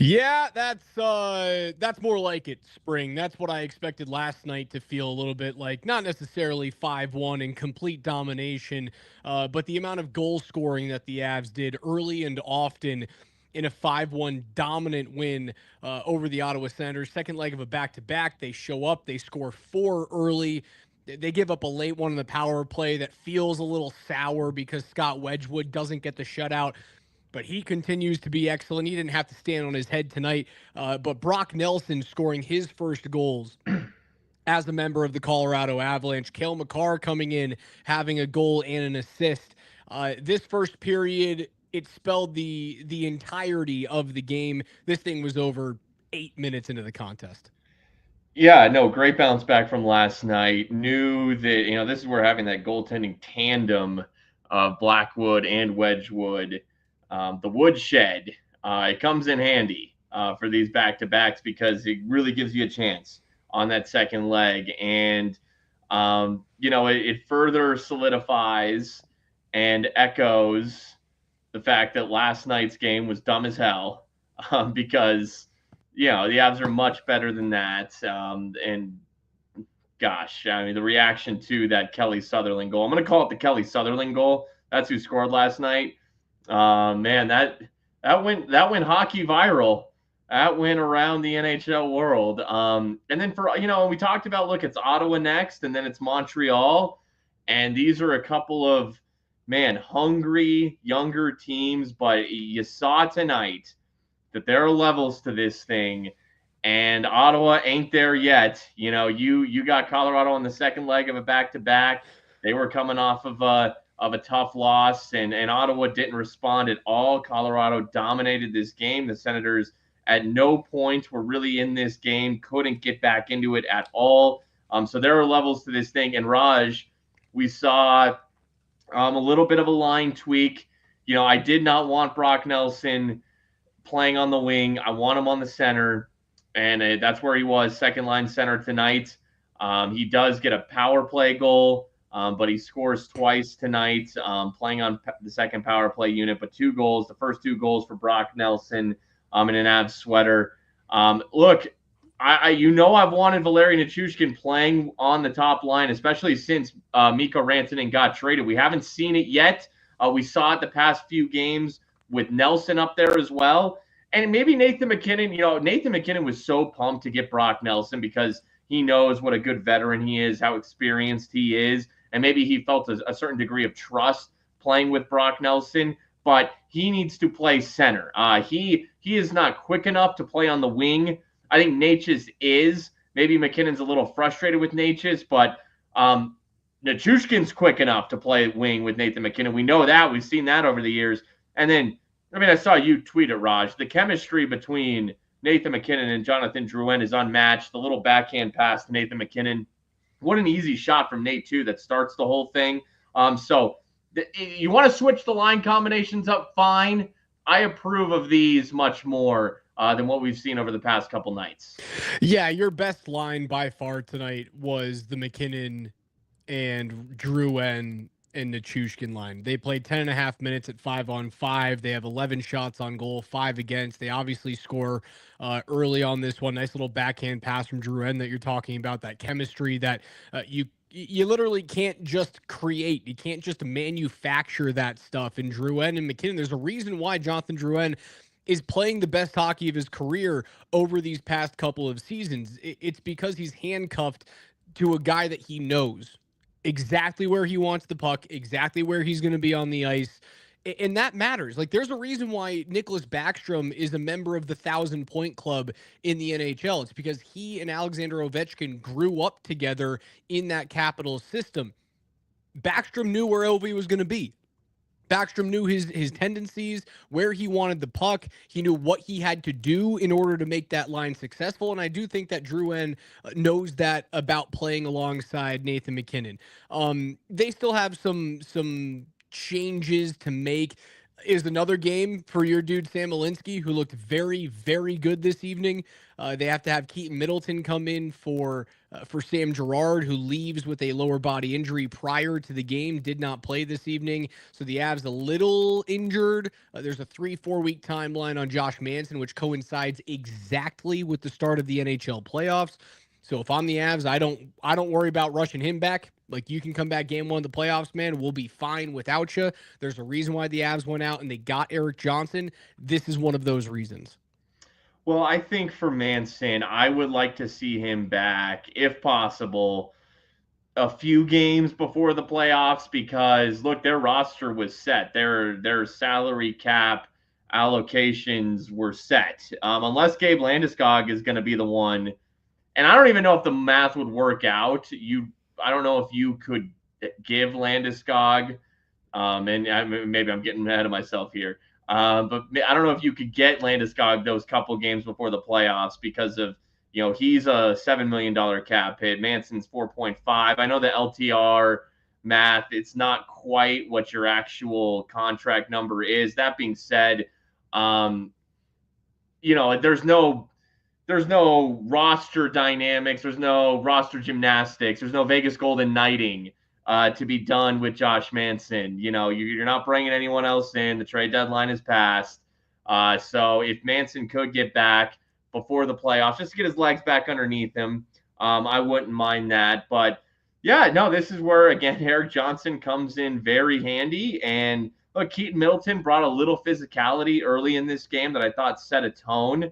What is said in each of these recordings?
Yeah, that's more like it, Spring. That's what I expected last night to feel a little bit like, not necessarily 5-1 in complete domination, but the amount of goal scoring that the Avs did early and often in a 5-1 dominant win over the Ottawa Senators. Second leg of a back-to-back, they show up, they score four early. They give up a late one in the power play that feels a little sour because Scott Wedgwood doesn't get the shutout, but he continues to be excellent. He didn't have to stand on his head tonight. But Brock Nelson scoring his first goals as a member of the Colorado Avalanche. Cale Makar coming in, having a goal and an assist. This first period, it spelled the entirety of the game. This thing was over 8 minutes into the contest. Yeah, no, great bounce back from last night. Knew that, this is where having that goaltending tandem of Blackwood and Wedgwood, the woodshed, it comes in handy for these back to backs because it really gives you a chance on that second leg. And, it further solidifies and echoes the fact that last night's game was dumb as hell because the Avs are much better than that. And gosh, I mean, the reaction to that Kelly Sutherland goal, I'm going to call it the Kelly Sutherland goal. That's who scored last night. Man, that went hockey viral. That went around the NHL world. And then we talked about, look, it's Ottawa next, and then it's Montreal. And these are a couple of, hungry, younger teams. But you saw tonight that there are levels to this thing, and Ottawa ain't there yet. You got Colorado on the second leg of a back-to-back. They were coming off of a tough loss, and Ottawa didn't respond at all. Colorado dominated this game. The Senators at no point were really in this game, couldn't get back into it at all. So there are levels to this thing. And Raj, we saw a little bit of a line tweak. I did not want Brock Nelson playing on the wing. I want him on the center, and that's where he was, second line center tonight. He does get a power play goal, but he scores twice tonight, playing on the second power play unit, but 2 goals, the first 2 goals for Brock Nelson in an Avs sweater. Look, I've wanted Valeri Nichushkin playing on the top line, especially since Mikko Rantanen got traded. We haven't seen it yet. We saw it the past few games with Nelson up there as well. And maybe Nathan MacKinnon, Nathan MacKinnon was so pumped to get Brock Nelson because he knows what a good veteran he is, how experienced he is. And maybe he felt a certain degree of trust playing with Brock Nelson, but he needs to play center. He is not quick enough to play on the wing. I think Natchez is. Maybe McKinnon's a little frustrated with Natchez, but Nichushkin's quick enough to play wing with Nathan MacKinnon. We know that. We've seen that over the years. And then, I saw you tweet it, Raj. The chemistry between Nathan MacKinnon and Jonathan Drouin is unmatched. The little backhand pass to Nathan MacKinnon. What an easy shot from Nate, too, that starts the whole thing. You want to switch the line combinations up, fine. I approve of these much more than what we've seen over the past couple nights. Yeah, your best line by far tonight was the MacKinnon and Drouin and Nichushkin line. They played 10.5 minutes at 5-on-5. They have 11 shots on goal, 5 against. They obviously score early on this one. Nice little backhand pass from Drouin that you're talking about, that chemistry that you literally can't just create. You can't just manufacture that stuff. And Drouin and MacKinnon, there's a reason why Jonathan Drouin is playing the best hockey of his career over these past couple of seasons. It's because he's handcuffed to a guy that he knows exactly where he wants the puck, exactly where he's going to be on the ice. And that matters. Like, there's a reason why Nicholas Backstrom is a member of the 1,000-point club in the NHL. It's because he and Alexander Ovechkin grew up together in that Capitals system. Backstrom knew where LV was going to be. Backstrom knew his tendencies, where he wanted the puck. He knew what he had to do in order to make that line successful. And I do think that Drouin knows that about playing alongside Nathan MacKinnon. They still have some changes to make. is another game for your dude Sam Alinsky, who looked very, very good this evening. They have to have Keaton Middleton come in for Sam Girard, who leaves with a lower body injury prior to the game, did not play this evening. So the Avs a little injured. There's a 3-4 week timeline on Josh Manson, which coincides exactly with the start of the NHL playoffs. So if I'm the Avs, I don't worry about rushing him back. Like, you can come back game one of the playoffs, man. We'll be fine without you. There's a reason why the Avs went out and they got Eric Johnson. This is one of those reasons. Well, I think for Manson, I would like to see him back, if possible, a few games before the playoffs, because look, their roster was set. Their salary cap allocations were set. Unless Gabe Landeskog is going to be the one, and I don't even know if the math would work out. I don't know if you could give Landeskog, and maybe I'm getting ahead of myself here. But I don't know if you could get Landeskog those couple games before the playoffs, because of, he's a $7 million cap hit. Manson's 4.5. I know the LTR math, it's not quite what your actual contract number is. That being said, there's no roster dynamics, there's no roster gymnastics, there's no Vegas Golden Knighting to be done with Josh Manson. You're not bringing anyone else in. The trade deadline is passed. So if Manson could get back before the playoffs, just to get his legs back underneath him, I wouldn't mind that. But yeah, no, this is where, again, Eric Johnson comes in very handy. And look, Keaton Middleton brought a little physicality early in this game that I thought set a tone.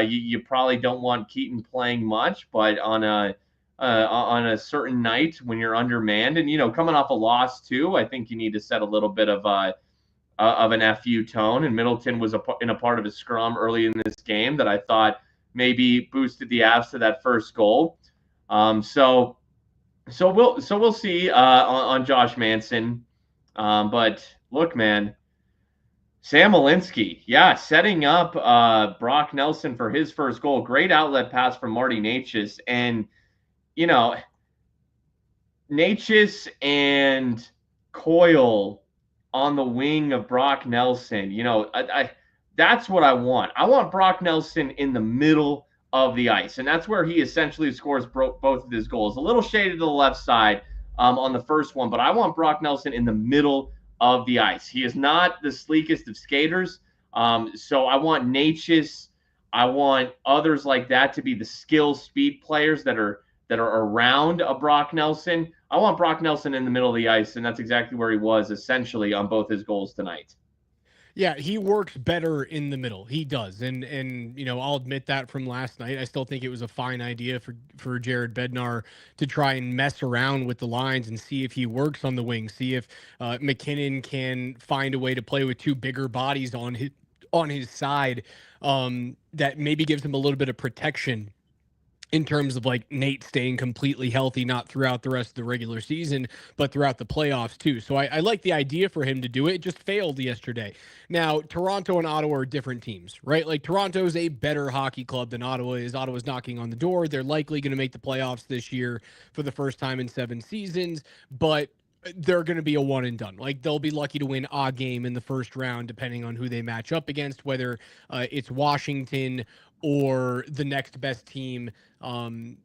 You probably don't want Keaton playing much, but on a certain night when you're undermanned and coming off a loss too, I think you need to set a little bit of an FU tone. And Middleton was in a part of his scrum early in this game that I thought maybe boosted the Avs to that first goal. So we'll see on Josh Manson. But look, man, Sam Alinsky, yeah, setting up Brock Nelson for his first goal. Great outlet pass from Marty Necas. And, Necas and Coyle on the wing of Brock Nelson, that's what I want. I want Brock Nelson in the middle of the ice, and that's where he essentially scores both of his goals. A little shaded to the left side on the first one, but I want Brock Nelson in the middle of the ice. He is not the sleekest of skaters, so I want Necas, I want others like that to be the skill speed players that are around a Brock Nelson. I want Brock Nelson in the middle of the ice, and that's exactly where he was essentially on both his goals tonight. Yeah, he works better in the middle. He does. And I'll admit that from last night. I still think it was a fine idea for Jared Bednar to try and mess around with the lines and see if he works on the wing, see if McKinnon can find a way to play with two bigger bodies on his side, that maybe gives him a little bit of protection in terms of like Nate staying completely healthy, not throughout the rest of the regular season, but throughout the playoffs too. So I like the idea for him to do it. It just failed yesterday. Now, Toronto and Ottawa are different teams, right? Like, Toronto's a better hockey club than Ottawa is. Ottawa's knocking on the door. They're likely going to make the playoffs this year for the first time in 7 seasons, but they're going to be a one and done. Like, they'll be lucky to win a game in the first round, depending on who they match up against, whether it's Washington or the next best team in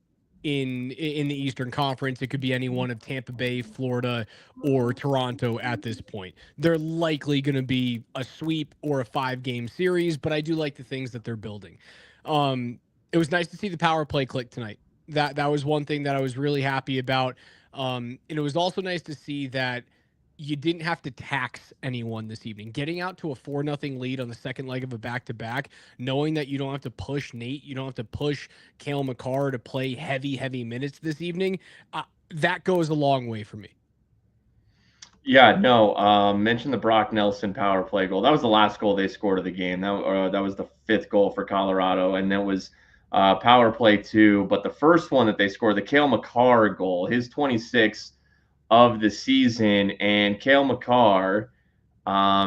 the Eastern Conference. It could be any one of Tampa Bay, Florida, or Toronto at this point. They're likely going to be a sweep or a 5-game series, but I do like the things that they're building. It was nice to see the power play click tonight. That was one thing that I was really happy about. And it was also nice to see that you didn't have to tax anyone this evening. Getting out to a 4-0 lead on the second leg of a back-to-back, knowing that you don't have to push Nate, you don't have to push Cale Makar to play heavy minutes this evening, that goes a long way for me. Yeah, no, mention the Brock Nelson power play goal. That was the last goal they scored of the game. That was the 5th goal for Colorado, and that was power play 2. But the first one that they scored, the Cale Makar goal, his 26th of the season, and Cale Makar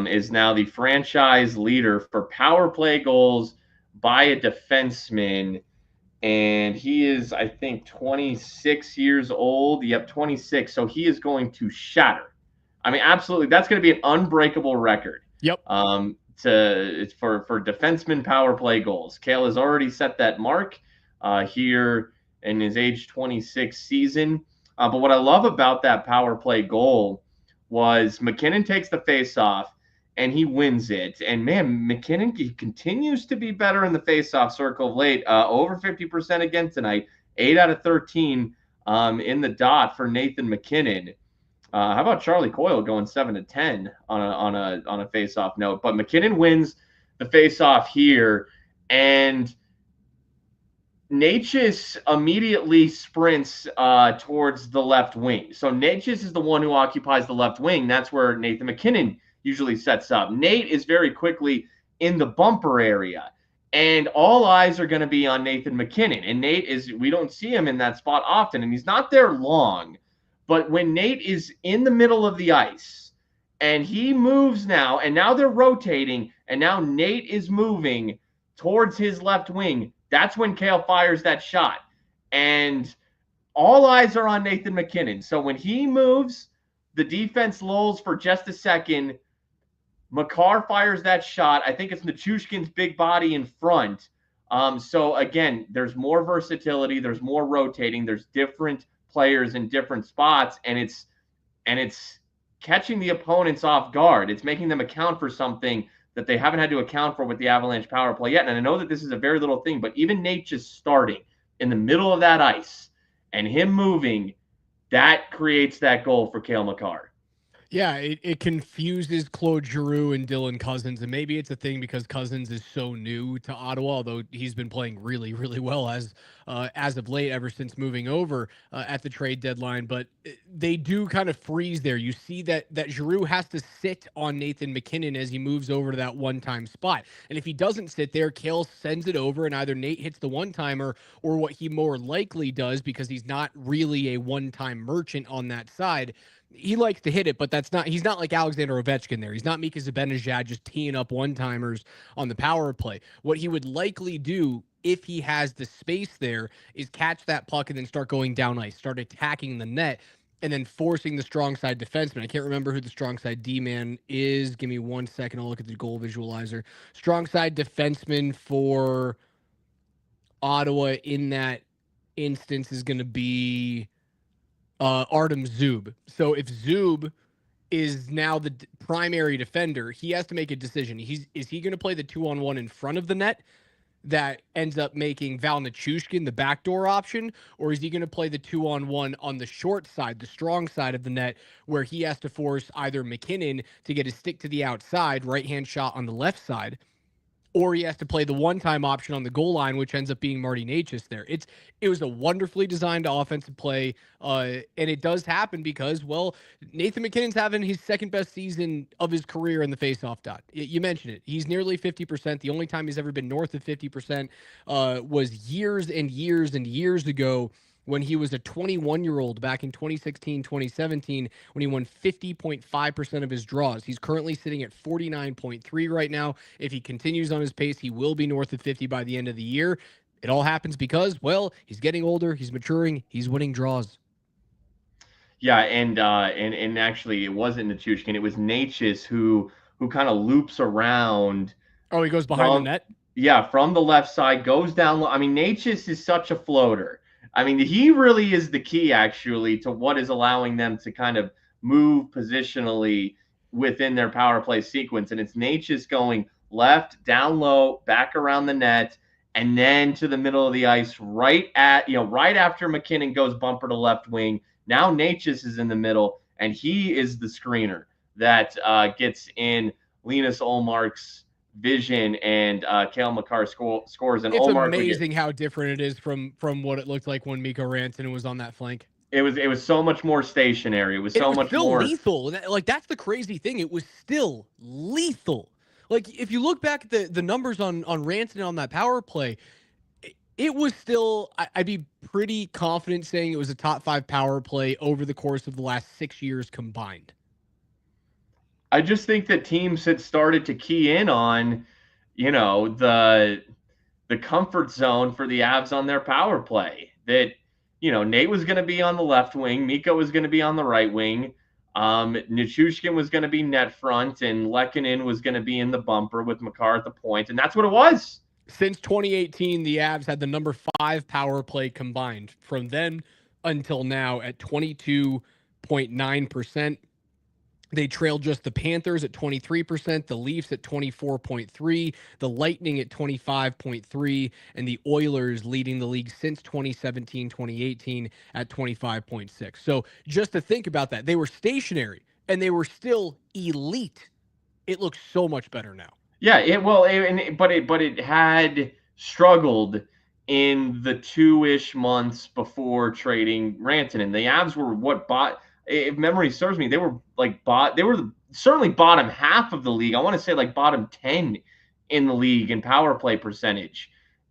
is now the franchise leader for power play goals by a defenseman, and he is, I think, 26 years old. Yep, 26. So he is going to shatter. I mean, absolutely, that's going to be an unbreakable record. Yep. It's for defenseman power play goals. Cale has already set that mark here in his age 26 season. But what I love about that power play goal was MacKinnon takes the faceoff and he wins it. And man, MacKinnon continues to be better in the faceoff circle of late. Over 50% again tonight, 8 out of 13 in the dot for Nathan MacKinnon. How about Charlie Coyle going 7-10 on a face-off note? But MacKinnon wins the face-off here, and Natchez immediately sprints towards the left wing. So Natchez is the one who occupies the left wing. That's where Nathan MacKinnon usually sets up. Nate is very quickly in the bumper area, and all eyes are going to be on Nathan MacKinnon. And we don't see him in that spot often, and he's not there long. But when Nate is in the middle of the ice and he moves now, and now they're rotating, and now Nate is moving towards his left wing, that's when Cale fires that shot. And all eyes are on Nathan MacKinnon. So when he moves, the defense lulls for just a second. Makar fires that shot. I think it's Nichushkin's big body in front. So again, there's more versatility. There's more rotating. There's different players in different spots, and it's catching the opponents off guard. It's making them account for something that they haven't had to account for with the Avalanche power play yet. And I know that this is a very little thing, but even Nate just starting in the middle of that ice and him moving, that creates that goal for Cale Makar. Yeah, it confuses Claude Giroux and Dylan Cousins, and maybe it's a thing because Cousins is so new to Ottawa, although he's been playing really, really well as of late, ever since moving over at the trade deadline. But they do kind of freeze there. You see that Giroux has to sit on Nathan MacKinnon as he moves over to that one-time spot, and if he doesn't sit there, Cale sends it over, and either Nate hits the one-timer or what he more likely does, because he's not really a one-time merchant on that side. He likes to hit it, but he's not like Alexander Ovechkin there. He's not Mika Zibanejad just teeing up one-timers on the power play. What he would likely do if he has the space there is catch that puck and then start going down ice, start attacking the net, and then forcing the strong side defenseman. I can't remember who the strong side D-man is. Give me 1 second. I'll look at the goal visualizer. Strong side defenseman for Ottawa in that instance is going to be Artem Zub. So if Zub is now the primary defender, he has to make a decision. Is he going to play the 2-on-1 in front of the net that ends up making Val Nichushkin the backdoor option, or is he going to play the 2-on-1 on the short side, the strong side of the net, where he has to force either MacKinnon to get his stick to the outside, right-hand shot on the left side, or he has to play the one-time option on the goal line, which ends up being Marty Necas there. It was a wonderfully designed offensive play, and it does happen because, well, Nathan MacKinnon's having his second-best season of his career in the faceoff dot. You mentioned it. He's nearly 50%. The only time he's ever been north of 50% was years and years and years ago when he was a 21-year-old back in 2016, 2017, when he won 50.5% of his draws. He's currently sitting at 49.3 right now. If he continues on his pace, he will be north of 50 by the end of the year. It all happens because, well, he's getting older, he's maturing, he's winning draws. Yeah, and actually it wasn't Nichushkin, it was Necas who kind of loops around. Oh, he goes behind the net? Yeah, from the left side, goes down. I mean, Necas is such a floater. I mean, he really is the key, actually, to what is allowing them to kind of move positionally within their power play sequence. And it's Necas going left, down low, back around the net, and then to the middle of the ice, right after MacKinnon goes bumper to left wing. Now Necas is in the middle, and he is the screener that gets in Linus Ullmark's vision, and Cale Makar scores. And it's Ullmark amazing how different it is from what it looked like when Mikko Rantanen was on that flank. It was so much more stationary. It was so much more lethal. Like, that's the crazy thing. It was still lethal. Like, if you look back at the numbers on Rantanen on that power play, it was still, I'd be pretty confident saying it was a top 5 power play over the course of the last 6 years combined. I just think that teams had started to key in on, the comfort zone for the Avs on their power play. That, Nate was going to be on the left wing, Mikko was going to be on the right wing. Nichushkin was going to be net front, and Lehkonen was going to be in the bumper with Makar at the point, and that's what it was. Since 2018, the Avs had the number 5 power play combined. From then until now at 22.9%. They trailed just the Panthers at 23%, the Leafs at 24.3%, the Lightning at 25.3%, and the Oilers leading the league since 2017-2018 at 25.6%. So just to think about that, they were stationary and they were still elite. It looks so much better now. Yeah, but it had struggled in the 2-ish months before trading Rantanen. The Avs were if memory serves me, they were certainly bottom half of the league. I want to say like bottom 10 in the league in power play percentage.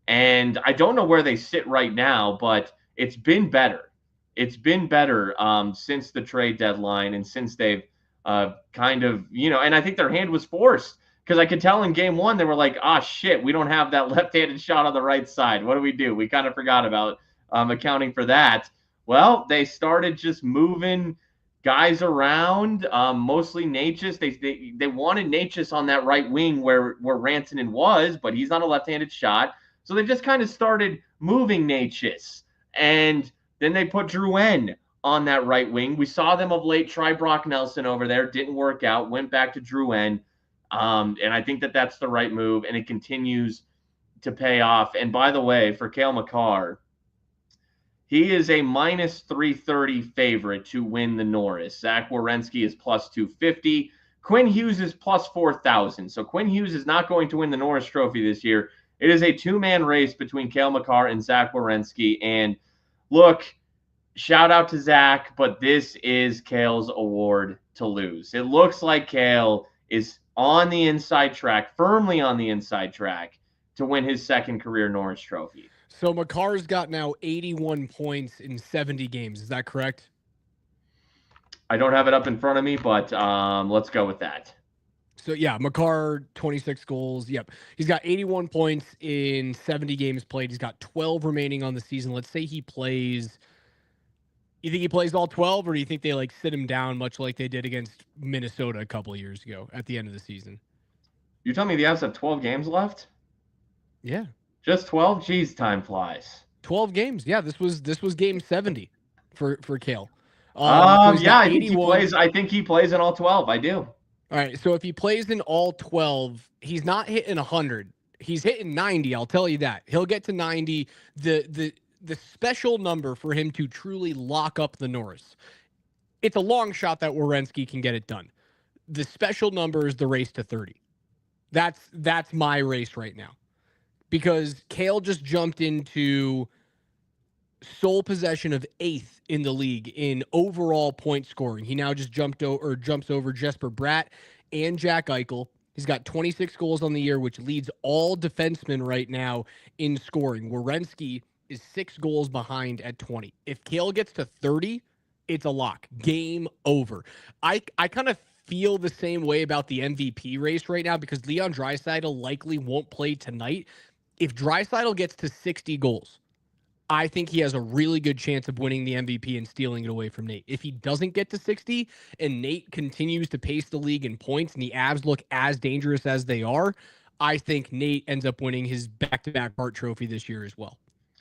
And I don't know where they sit right now, but it's been better. It's been better since the trade deadline and since they've kind of, and I think their hand was forced. Because I could tell in game one, they were like, shit, we don't have that left-handed shot on the right side. What do? We kind of forgot about accounting for that. Well, they started just moving guys around, mostly Natchez. They wanted Natchez on that right wing where Rantanen was, but he's not a left-handed shot. So they just kind of started moving Natchez. And then they put Drouin on that right wing. We saw them of late try Brock Nelson over there. Didn't work out. Went back to Drouin. And I think that that's the right move, and it continues to pay off. And by the way, for Cale Makar, he is a minus 330 favorite to win the Norris. Zach Werenski is plus 250. Quinn Hughes is plus 4,000. So Quinn Hughes is not going to win the Norris Trophy this year. It is a two-man race between Cale Makar and Zach Werenski. And look, shout out to Zach, but this is Cale's award to lose. It looks like Cale is on the inside track, firmly on the inside track, to win his second career Norris Trophy. So Makar's got now 81 points in 70 games. Is that correct? I don't have it up in front of me, but let's go with that. So, yeah, Makar, 26 goals. Yep. He's got 81 points in 70 games played. He's got 12 remaining on the season. Let's say he plays... You think he plays all 12, or do you think they sit him down much like they did against Minnesota a couple of years ago at the end of the season? You tell me the Avs have 12 games left? Yeah. Just 12? Jeez, time flies. 12 games. Yeah, this was game 70 for Cale. Yeah, I think he plays in all 12. I do. All right, so if he plays in all 12, he's not hitting 100. He's hitting 90, I'll tell you that. He'll get to 90. The special number for him to truly lock up the Norris. It's a long shot that Werenski can get it done. The special number is the race to 30. That's my race right now. Because Cale just jumped into sole possession of 8th in the league in overall point scoring. He now just jumps over Jesper Bratt and Jack Eichel. He's got 26 goals on the year, which leads all defensemen right now in scoring. Werenski is 6 goals behind at 20. If Cale gets to 30, it's a lock. Game over. I kind of feel the same way about the MVP race right now because Leon Draisaitl likely won't play tonight. If Draisaitl gets to 60 goals, I think he has a really good chance of winning the MVP and stealing it away from Nate. If he doesn't get to 60 and Nate continues to pace the league in points and the Avs look as dangerous as they are, I think Nate ends up winning his back-to-back Hart Trophy this year as well.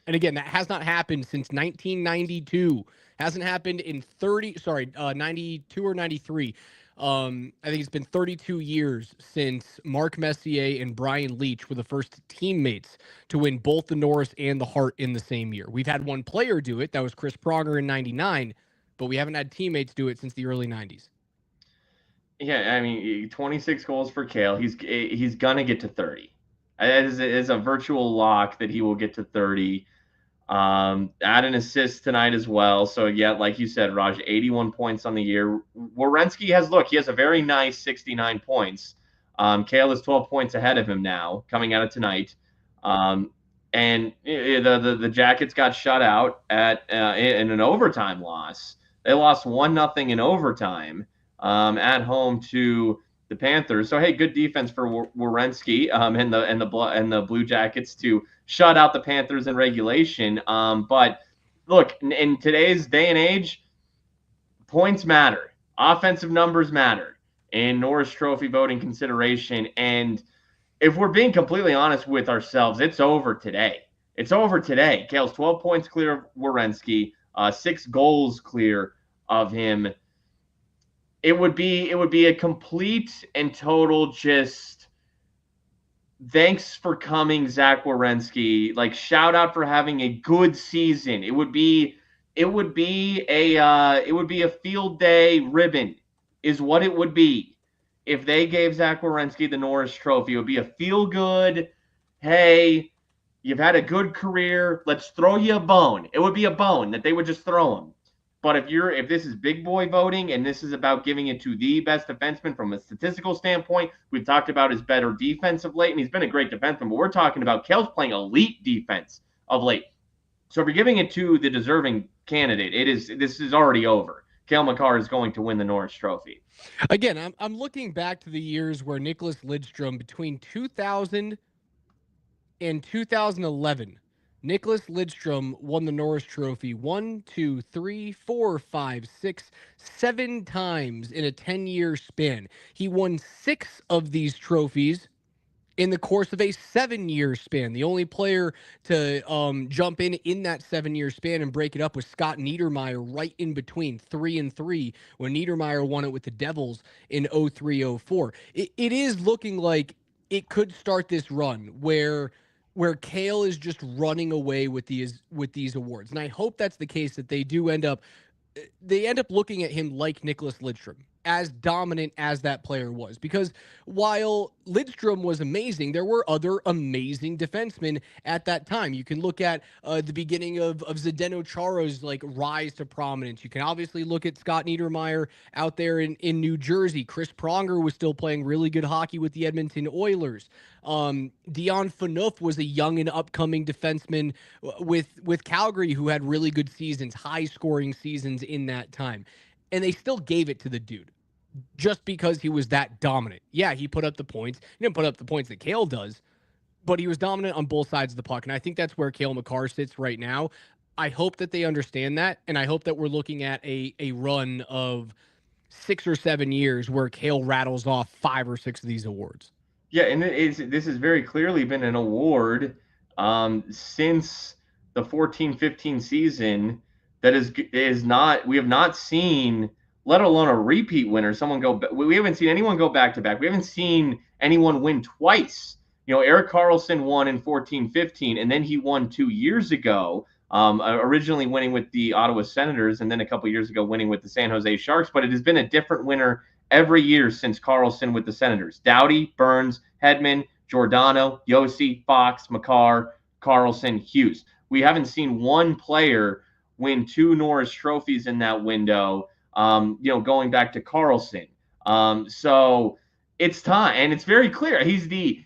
And again, that has not happened since 1992. Hasn't happened in 92 or 93. I think it's been 32 years since Mark Messier and Brian Leetch were the first teammates to win both the Norris and the Hart in the same year. We've had one player do it. That was Chris Pronger in 99, but we haven't had teammates do it since the early 90s. Yeah, I mean, 26 goals for Cale. He's going to get to 30. It is a virtual lock that he will get to 30. Add an assist tonight as well. So, yeah, like you said, Raj, 81 points on the year. Werenski he has a very nice 69 points. Cale is 12 points ahead of him now, coming out of tonight. And the Jackets got shut out in an overtime loss. They lost 1-0 in overtime at home to the Panthers. So, hey, good defense for Werenski and the Blue Jackets to shut out the Panthers in regulation. But look, in today's day and age, points matter. offensive numbers matter in Norris Trophy voting consideration. And if we're being completely honest with ourselves, it's over today. It's over today. Cale's 12 points clear of Werenski, 6 goals clear of him. It would be a complete and total just thanks for coming, Zach Werenski. Like, shout out for having a good season. It would be a field day ribbon, is what it would be if they gave Zach Werenski the Norris Trophy. It would be a feel good. Hey, you've had a good career. Let's throw you a bone. It would be a bone that they would just throw him. But if this is big boy voting and this is about giving it to the best defenseman from a statistical standpoint, we've talked about his better defense of late, and he's been a great defenseman, but we're talking about Cale's playing elite defense of late. So if you're giving it to the deserving candidate, this is already over. Cale Makar is going to win the Norris Trophy. Again, I'm looking back to the years where Nicholas Lidstrom, between 2000 and 2011, Nicholas Lidstrom won the Norris Trophy 1, 2, 3, 4, 5, 6, 7 times in a 10-year span. He won 6 of these trophies in the course of a 7-year span. The only player to jump in that 7-year span and break it up was Scott Niedermayer, right in between 3 and 3, when Niedermayer won it with the Devils in 03-04. It is looking like it could start this run where Cale is just running away with these awards. And I hope that's the case, that they end up looking at him like Nicholas Lidstrom, as dominant as that player was. Because while Lidstrom was amazing, there were other amazing defensemen at that time. You can look at the beginning of Zdeno Chara's like rise to prominence. You can obviously look at Scott Niedermayer out there in New Jersey. Chris Pronger was still playing really good hockey with the Edmonton Oilers. Dion Phaneuf was a young and upcoming defenseman with Calgary who had really good seasons, high scoring seasons in that time. And they still gave it to the dude just because he was that dominant. Yeah, he put up the points. He didn't put up the points that Cale does, but he was dominant on both sides of the puck. And I think that's where Cale Makar sits right now. I hope that they understand that. And I hope that we're looking at a run of 6 or 7 years where Cale rattles off 5 or 6 of these awards. Yeah, and this has very clearly been an award since the 14-15 season that is not, we have not seen, let alone a repeat winner, someone go. We haven't seen anyone go back to back. We haven't seen anyone win twice. You know, Erik Karlsson won in 14-15, and then he won 2 years ago. Originally winning with the Ottawa Senators, and then a couple years ago winning with the San Jose Sharks. But it has been a different winner every year since Karlsson with the Senators. Doughty, Burns, Hedman, Giordano, Yossi, Fox, Makar, Karlsson, Hughes. We haven't seen one player win 2 Norris trophies in that window, going back to Karlsson. So it's time, and it's very clear. He's the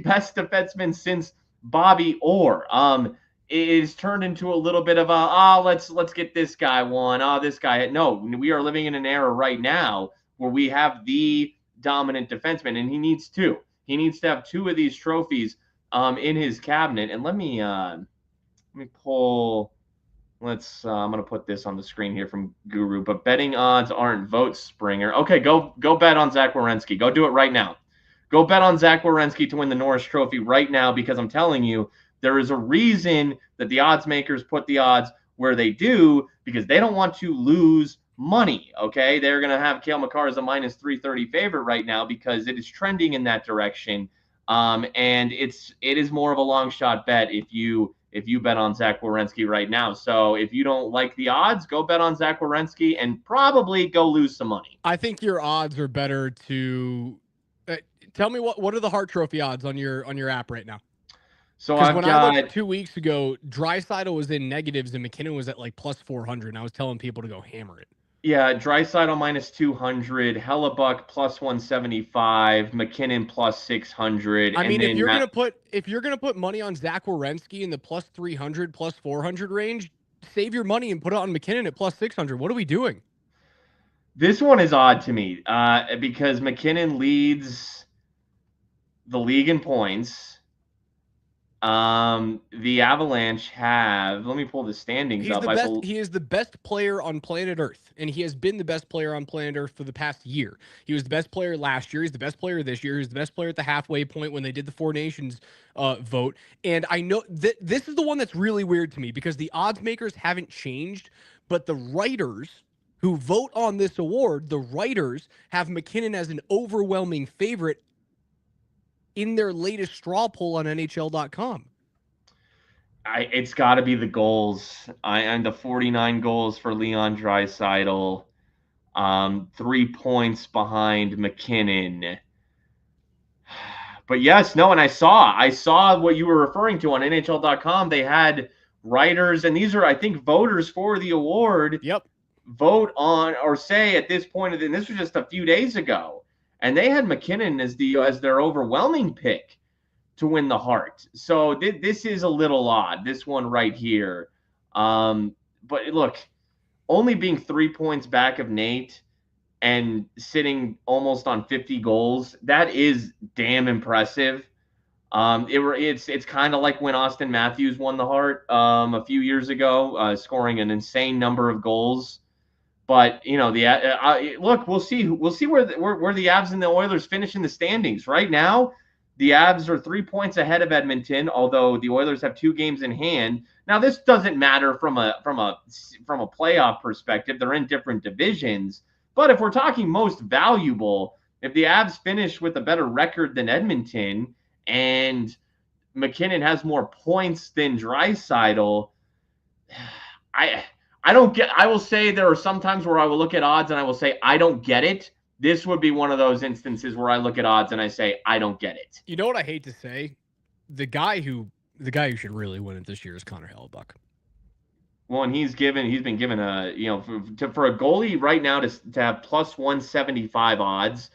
best defenseman since Bobby Orr. It is turned into a little bit of let's get this guy one. This guy. No, we are living in an era right now where we have the dominant defenseman, and he needs 2. He needs to have 2 of these trophies in his cabinet. And let me pull. I'm going to put this on the screen here from Guru. But betting odds aren't votes, Springer. Okay, go bet on Zach Werenski. Go do it right now. Go bet on Zach Werenski to win the Norris Trophy right now, because I'm telling you, there is a reason that the odds makers put the odds where they do, because they don't want to lose money, okay? They're going to have Cale Makar as a minus 330 favorite right now because it is trending in that direction. And it is more of a long shot bet if you bet on Zach Werenski right now. So if you don't like the odds, go bet on Zach Werenski and probably go lose some money. I think your odds are better to tell me what are the Hart Trophy odds on your app right now? So I looked 2 weeks ago, Draisaitl was in negatives and McKinnon was at like plus 400. And I was telling people to go hammer it. Yeah, Draisaitl minus 200, Hellebuck plus 175, McKinnon plus 600. I mean, if you're gonna put money on Zach Werenski in the plus 300, plus 400 range, save your money and put it on McKinnon at plus 600. What are we doing? This one is odd to me because McKinnon leads the league in points. The Avalanche have. Let me pull the standings He's up. the best. He is the best player on planet Earth, and he has been the best player on planet Earth for the past year. He was the best player last year. He's the best player this year. He's the best player at the halfway point when they did the Four Nations vote. And I know that this is the one that's really weird to me because the odds makers haven't changed, but the writers who vote on this award, the writers have McKinnon as an overwhelming favorite in their latest straw poll on NHL.com. It's got to be the goals. And the 49 goals for Leon Draisaitl. 3 points behind McKinnon. But yes, no, and I saw what you were referring to on NHL.com. They had writers, and these are, I think, voters for the award. Yep. Vote on or say at this point, and this was just a few days ago, and they had McKinnon as their overwhelming pick to win the Hart. So this is a little odd, this one right here. But look, only being 3 points back of Nate and sitting almost on 50 goals, that is damn impressive. It's kind of like when Austin Matthews won the Hart a few years ago, scoring an insane number of goals. But look, we'll see where the Avs and the Oilers finish in the standings. Right now, the Avs are 3 points ahead of Edmonton, although the Oilers have 2 games in hand. Now, this doesn't matter from a playoff perspective. They're in different divisions. But if we're talking most valuable, if the Avs finish with a better record than Edmonton and McKinnon has more points than Draisaitl, I don't get. I will say there are some times where I will look at odds and I will say I don't get it. This would be one of those instances where I look at odds and I say I don't get it. You know what I hate to say? The guy who should really win it this year is Connor Hellebuyck. Well, and he's been given a for a goalie right now to have plus 175 odds.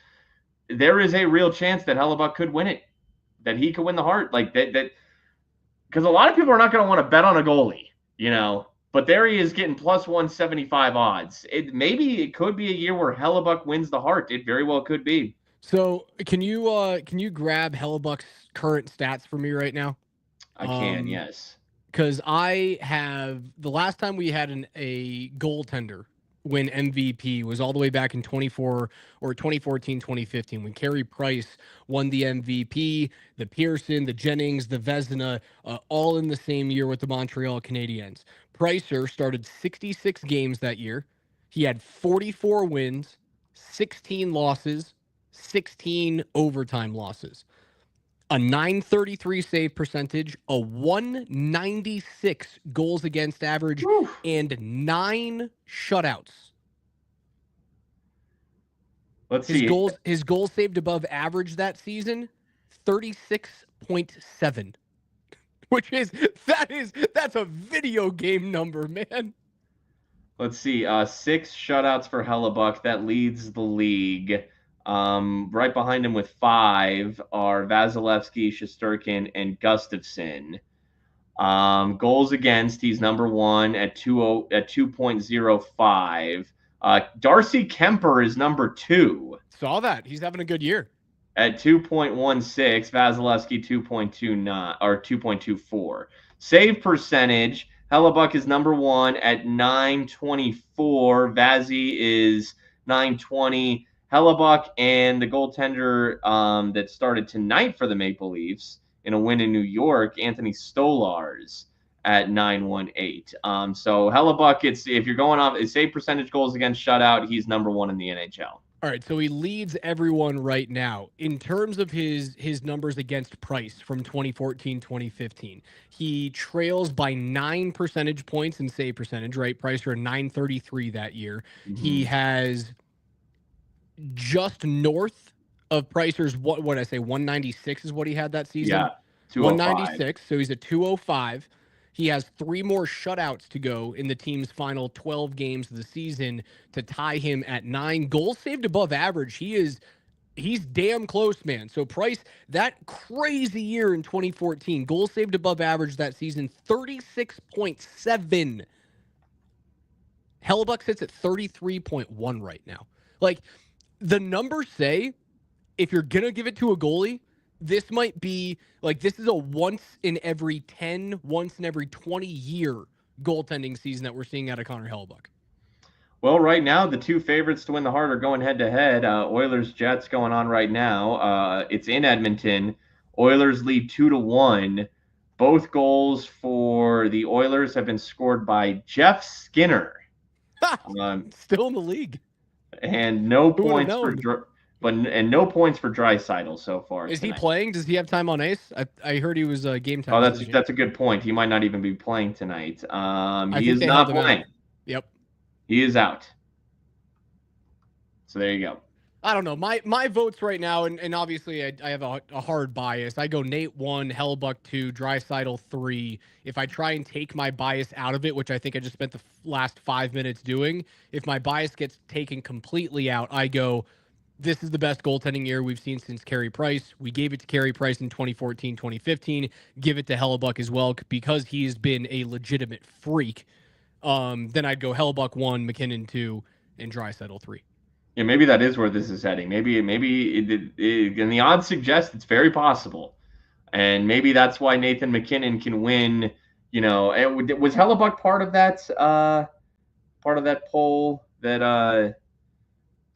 There is a real chance that Hellebuyck could win it, that he could win the Hart, like that because a lot of people are not going to want to bet on a goalie, But there he is getting plus 175 odds. Maybe it could be a year where Hellebuyck wins the Hart. It very well could be. So can you grab Hellebuck's current stats for me right now? I can, yes. Because I have the last time we had a goaltender win MVP was all the way back in 2014, 2015 when Carey Price won the MVP, the Pearson, the Jennings, the Vezina, all in the same year with the Montreal Canadiens. Pricer started 66 games that year. He had 44 wins, 16 losses, 16 overtime losses, a 933 save percentage, a 196 goals against average, and 9 shutouts. Let's see. His goals saved above average that season, 36.7. Which that's a video game number, man. Let's see. 6 shutouts for Hellebuyck. That leads the league. Right behind him with 5 are Vasilevsky, Shesterkin, and Gustafsson. Goals against, he's number 1 at 2.05. Darcy Kemper is number 2. Saw that. He's having a good year. At 2.16, Vasilevsky 2.29 or 2.24. Save percentage, Hellebuyck is number 1 at 924. Vazzy is 920. Hellebuyck and the goaltender that started tonight for the Maple Leafs in a win in New York, Anthony Stolarz at 918. So Hellebuyck, if you're going off save percentage goals against shutout, he's number 1 in the NHL. All right, so he leads everyone right now. In terms of his numbers against Price from 2014-2015, he trails by 9 percentage points in save percentage, right? Price are 933 that year. Mm-hmm. He has just north of Pricer's, what did I say, 196 is what he had that season? Yeah, 196, so he's at 205. He has 3 more shutouts to go in the team's final 12 games of the season to tie him at 9 goals saved above average. He's damn close, man. So Price, that crazy year in 2014, goals saved above average that season, 36.7. Hellebuyck sits at 33.1 right now. Like, the numbers say if you're going to give it to a goalie, this might be like this is a once in every 10, once in every 20 year goaltending season that we're seeing out of Connor Hellebuck. Well, right now, the two favorites to win the Hart are going head-to-head. Oilers-Jets going on right now. It's in Edmonton. Oilers lead 2-1. Both goals for the Oilers have been scored by Jeff Skinner. Still in the league. And no points for no points for Draisaitl so far. Is tonight. he playing? Does he have time on ice? I heard he was game time. Oh, that's a good point. He might not even be playing tonight. He is not playing. Yep. He is out. So there you go. I don't know. My votes right now, and obviously I have a hard bias. I go Nate 1, Hellebuck 2, Draisaitl 3. If I try and take my bias out of it, which I think I just spent the last 5 minutes doing, if my bias gets taken completely out, I go, this is the best goaltending year we've seen since Carey Price. We gave it to Carey Price in 2014, 2015. Give it to Hellebuck as well because he's been a legitimate freak. Then I'd go Hellebuck 1, McKinnon 2, and Draisaitl 3. Yeah, maybe that is where this is heading. Maybe and the odds suggest it's very possible. And maybe that's why Nathan McKinnon can win. You know, was Hellebuck part of that poll that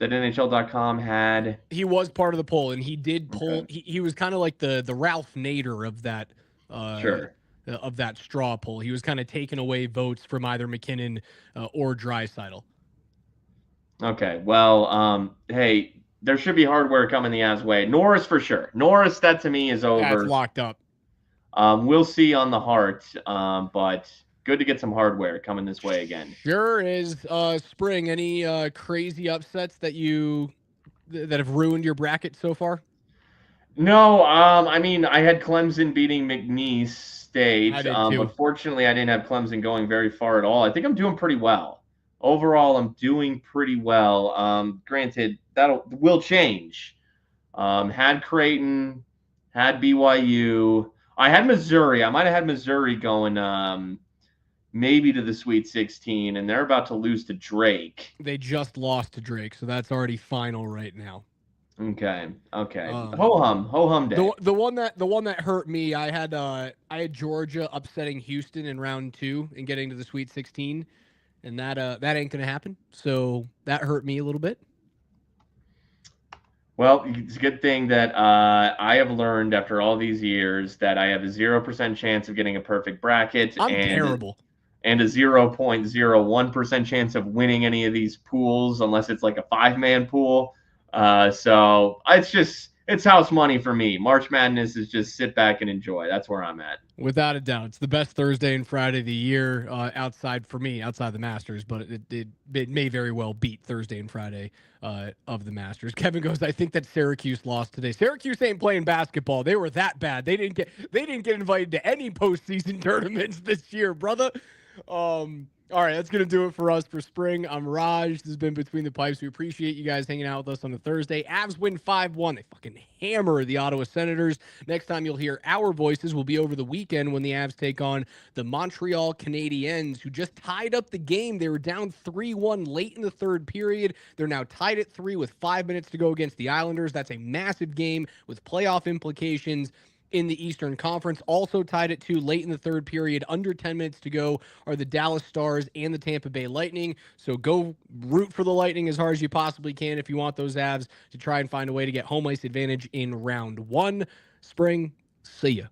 NHL.com had? He was part of the poll, and he did pull. Okay. He was kind of like the Ralph Nader of that. Sure. Of that straw poll. He was kind of taking away votes from either McKinnon or Draisaitl. Okay, well, hey, there should be hardware coming the Avs way. Norris for sure. Norris, that to me is over. That's locked up. We'll see on the Hart, but good to get some hardware coming this way again. Sure is. Spring, any crazy upsets that have ruined your bracket so far? No, I mean, I had Clemson beating McNeese State. I did too. But fortunately, I didn't have Clemson going very far at all. I think I'm doing pretty well. Overall, I'm doing pretty well. Granted, will change. Had Creighton, had BYU. I had Missouri. I might have had Missouri going maybe to the Sweet 16, and they're about to lose to Drake. They just lost to Drake, so that's already final right now. Okay. Ho-hum day. The one that hurt me, I had Georgia upsetting Houston in round 2 and getting to the Sweet 16. And that ain't going to happen. So that hurt me a little bit. Well, it's a good thing that I have learned after all these years that I have a 0% chance of getting a perfect bracket. I'm terrible. And a 0.01% chance of winning any of these pools unless it's like a 5-man pool. So it's house money for me. March Madness is just sit back and enjoy. That's where I'm at. Without a doubt. It's the best Thursday and Friday of the year outside the Masters, but it may very well beat Thursday and Friday of the Masters. Kevin goes, I think that Syracuse lost today. Syracuse ain't playing basketball. They were that bad. They didn't get invited to any postseason tournaments this year, brother. All right, that's going to do it for us for spring. I'm Raj. This has been Between the Pipes. We appreciate you guys hanging out with us on a Thursday. Avs win 5-1. They fucking hammer the Ottawa Senators. Next time you'll hear our voices will be over the weekend when the Avs take on the Montreal Canadiens, who just tied up the game. They were down 3-1 late in the third period. They're now tied at 3 with 5 minutes to go against the Islanders. That's a massive game with playoff implications. In the Eastern Conference, also tied at 2 late in the third period, under 10 minutes to go, are the Dallas Stars and the Tampa Bay Lightning. So go root for the Lightning as hard as you possibly can if you want those Avs to try and find a way to get home ice advantage in round 1. Spring, see ya.